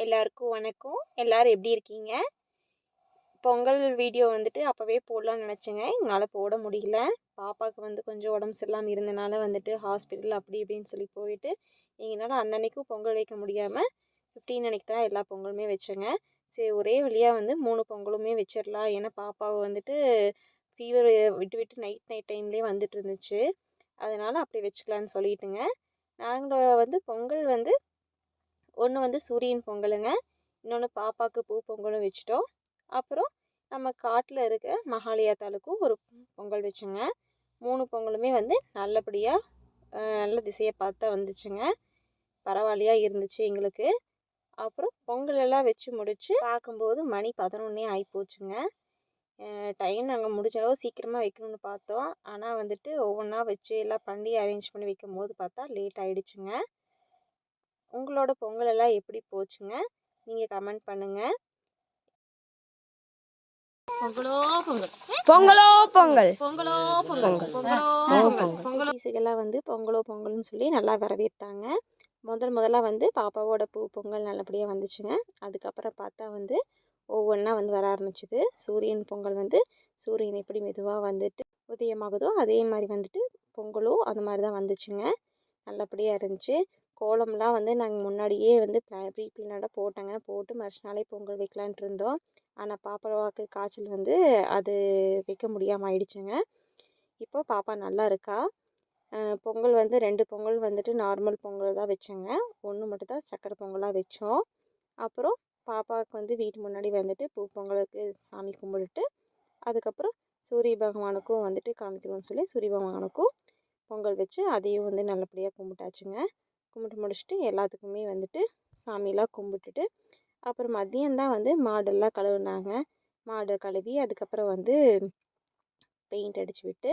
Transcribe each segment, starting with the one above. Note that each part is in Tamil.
எல்லாருக்கும் வணக்கம். எல்லாரும் எப்படி இருக்கீங்க? பொங்கல் வீடியோ வந்துட்டு அப்போவே போடலான்னு நினச்சேங்க. எங்களால் போட முடியல. பாப்பாவுக்கு வந்து கொஞ்சம் உடம்பு சரியில்லாமல் இருந்தனால வந்துட்டு ஹாஸ்பிட்டல் அப்படி இப்படின்னு சொல்லி போயிட்டு எங்களால் அன்னன்னைக்கும் பொங்கல் வைக்க முடியாமல் 15 அன்னைக்கு தான் எல்லா பொங்கலுமே வச்சேங்க. சரி, ஒரே வழியாக வந்து 3 பொங்கலுமே வச்சிடலாம். ஏன்னா பாப்பாவை வந்துட்டு ஃபீவர் விட்டு விட்டு நைட் டைம்லேயே வந்துட்டு இருந்துச்சு. அதனால் அப்படி வச்சுக்கலான்னு சொல்லிட்டுங்க. நாங்கள் வந்து பொங்கல் வந்து ஒன்று வந்து சூரியன் பொங்கலுங்க, இன்னொன்று பாப்பாவுக்கு பூ பொங்கலும் வச்சிட்டோம். அப்புறம் நம்ம காட்டில் இருக்க மகாலயாத்தாளுக்கும் ஒரு பொங்கல் வச்சோங்க. 3 பொங்கலுமே வந்து நல்லபடியாக நல்ல திசையை பார்த்தா வந்துச்சுங்க. பரவாயில்லையாக இருந்துச்சு எங்களுக்கு. அப்புறம் பொங்கல் எல்லாம் வச்சு முடித்து பார்க்கும்போது மணி 11 ஆகிப்போச்சுங்க. டைம் நாங்கள் முடிஞ்ச அளவு சீக்கிரமாக வைக்கணும்னு பார்த்தோம். ஆனால் வந்துட்டு ஒவ்வொன்றா வச்சு எல்லாம் பண்ணி அரேஞ்ச் பண்ணி வைக்கும் போது பார்த்தா லேட் ஆகிடுச்சுங்க. உங்களோட பொங்கல் எல்லாம் எப்படி போச்சுங்க? நீங்கள் கமெண்ட் பண்ணுங்கள். பொங்கலோ பொங்கல், பொங்கலோ பொங்கல், பொங்கலோ பொங்கல், பொங்கலோ பொங்கல். பீஸுக்கெல்லாம் வந்து பொங்கலோ பொங்கல்னு சொல்லி நல்லா வரவேற்றாங்க. முதல்ல வந்து பாப்பாவோட பூ பொங்கல் நல்லபடியாக வந்துச்சுங்க. அதுக்கப்புறம் பார்த்தா வந்து ஒவ்வொன்றா வந்து வர ஆரம்பிச்சுது. சூரியன் பொங்கல் வந்து சூரியன் எப்படி மெதுவாக வந்துட்டு உதயமாகுதோ அதே மாதிரி வந்துட்டு பொங்கலும் அது மாதிரி தான் வந்துச்சுங்க. நல்லபடியாக இருந்துச்சு. கோலம்லாம் வந்து நாங்கள் முன்னாடியே வந்து ப்ரீ பிளானடாக போட்டோங்க. போட்டு மறுநாளே பொங்கல் வைக்கலான்ட்டு இருந்தோம். ஆனால் பாப்பாவுக்கு காய்ச்சல் வந்து அது வைக்க முடியாமல் ஆயிடுச்சுங்க. இப்போ பாப்பா நல்லா இருக்கா. பொங்கல் வந்து 2 பொங்கல் வந்துட்டு நார்மல் பொங்கல் தான் வச்சோங்க. 1 மட்டும் தான் சக்கரை பொங்கலாக வச்சோம். அப்புறம் பாப்பாவுக்கு வந்து வீட்டு முன்னாடி வந்துட்டு பூ பொங்கலுக்கு சாமி கும்பிட்டுட்டு அதுக்கப்புறம் சூரிய பகவானுக்கும் வந்துட்டு காமிக்கணும்னு சொல்லி சூரிய பகவானுக்கும் பொங்கல் வச்சு அதையும் வந்து நல்லபடியாக கும்பிட்டாச்சுங்க. கும்பிட்டு முடிச்சுட்டு எல்லாத்துக்குமே வந்துட்டு சாமியெல்லாம் கும்பிட்டுட்டு அப்புறம் மதியம்தான் வந்து மாடெல்லாம் கழுவுனாங்க. மாடு கழுவி அதுக்கப்புறம் வந்து பெயிண்ட் அடித்து விட்டு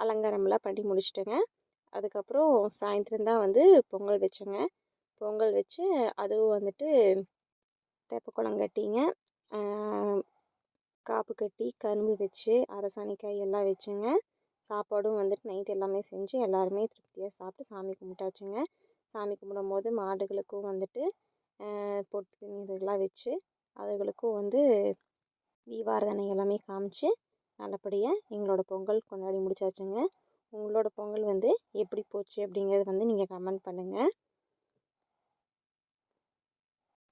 அலங்காரம்லாம் பண்ணி முடிச்சிட்டேங்க. அதுக்கப்புறம் சாயந்தரம் தான் வந்து பொங்கல் வச்சேங்க. பொங்கல் வச்சு அதுவும் வந்துட்டு தெப்பக்குளம் கட்டிங்க, காப்பு கட்டி கரும்பு வச்சு அரசாணிக்காய் எல்லாம் வச்சுங்க. சாப்பாடும் வந்துட்டு நைட் எல்லாமே செஞ்சு எல்லாருமே திருப்தியாக சாப்பிட்டு சாமி கும்பிட்டாச்சுங்க. சாமி கும்பிடும்போது மாடுகளுக்கும் வந்துட்டு பொட்டு தண்ணி இதெல்லாம் வச்சு அதுகளுக்கும் வந்து தீபாராதனை எல்லாமே காமிச்சு நல்லபடியாக எங்களோட பொங்கல் கொண்டாடி முடிச்சாச்சுங்க. உங்களோட பொங்கல் வந்து எப்படி போச்சு அப்படிங்கிறது வந்து நீங்கள் கமெண்ட் பண்ணுங்கள்.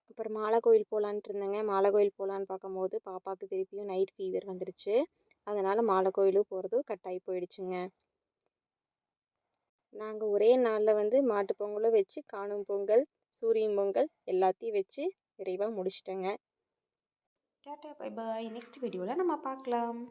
அப்புறம் மாலை கோயில் போகலான்ட்டு இருந்தேங்க. மாலை கோயில் போகலான்னு பார்க்கும்போது பாப்பாவுக்கு திருப்பியும் நைட் ஃபீவர் வந்துடுச்சு. அதனால் மாலை கோயிலும் போகிறதும் கட்டாயி போயிடுச்சுங்க. நாங்கள் ஒரே நாளில் வந்து மாட்டு பொங்கலும் வச்சு காணும் பொங்கல், சூரியன் பொங்கல் எல்லாத்தையும் வச்சு விரைவாக முடிச்சிட்டேங்க. Tata bye bye. நெக்ஸ்ட் வீடியோவில் நம்ம பார்க்கலாம்.